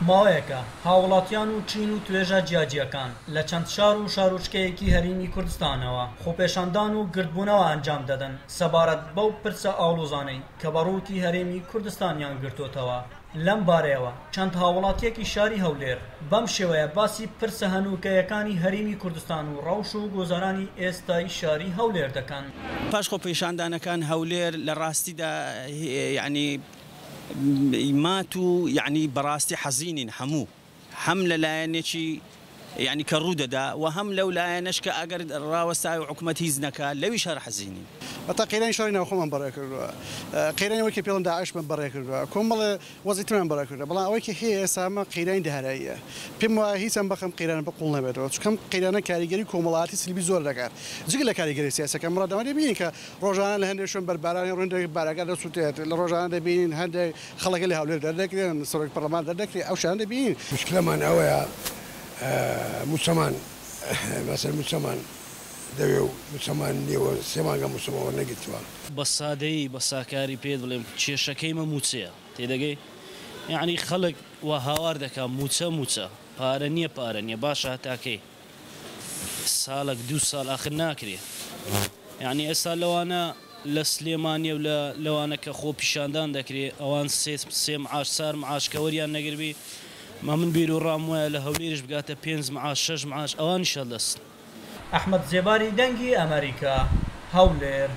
ماوەیەکە هاوڵاتیان و چین و توێژە جیاجیەکان لە چەند شار و شارۆچکەیەکی هەرێمی کوردستانەوە خۆپێشاندان و گردبوونەوە ئەنجام دەدەن سەبارەت بەو پرسە ئاڵۆزانەی کە بەڕووتی هەرێمی کوردستانیان گرتوتەوە. لەم بارەیەوە چەند هاوڵاتیەکی شاری هەولێر بەم شێوەیە باسی پرسە هەنووکەیەکانی هەرێمی کوردستان و ڕەوش و گۆزارانی ئێستای شاری هەولێر دەکەن. پاش خۆپێشاندانەکان هەولێر لە ڕاستیدا یعنی مات و یعنی بەڕاستی حەزینین هەموو هەم لەلایەنێکی یعنی کە ڕوودەدا و هەم لەو لایەنەش کە ئەگەر ڕاوەستای و حکوومەت هیچ نەکات لەویش هەر حەزینین. تا قیرانی شاری ناوخۆمان بەڕێ کردووە قیرانی وەکی پێڵم داعشمان بەڕێ کردووە کۆمەڵێ وەزیرتمان بەڕێ کردووە بەڵام ئەوەی کە هەیە ئێستا ئەمە قیرانی داهراییە پێم وایە هیچم بەخەم قیرانە بەقوڵ نەبێتەوە چونکەم قیرانە کاریگەری کۆمەڵایەتی سلبی زۆر دەکات جگە لە کاریگەری سیاسەکە ڕادەوە دەبینین کە ڕۆژانە لە هەندێک شوێن بەربارانی ڕوندێک بارەکە دەسووتێت لە ڕۆژانە دەبینین هەندێک خەڵک لە هەولێر دەردەکرێن سەرۆک پەرلەمان دەردەکرێت ئەو شان دەبینین مشکلەمان ئەوەیە موسەمان مەسەر موسەمان دەوێ و موسەمان نیوە سێمانگە موسەمەوە نەگرتووە بە سادەیی بە ساکاری پێ بڵێم کێشەکەیمە موچەیە تێدەگەی یعنی خەڵک وە هاوار دەکات موچە پارە نییە باشە تاکەی ساڵک 2 ساڵ ئاخر ناکرێ یعنی ئێستا لەوانە لە سلێمانیە و لەوانە کە خۆ پیشاندان دەکرێت ئەوان سێ معاش سار معاشکەوەریان نەگربی من بیر و ڕام وایە لە هەولێرش بگاتە 5 معاش 6 معاش ئەوانیشە دەست. ئەحمەد زێباری دەنگی ئەمریکا هەولێر.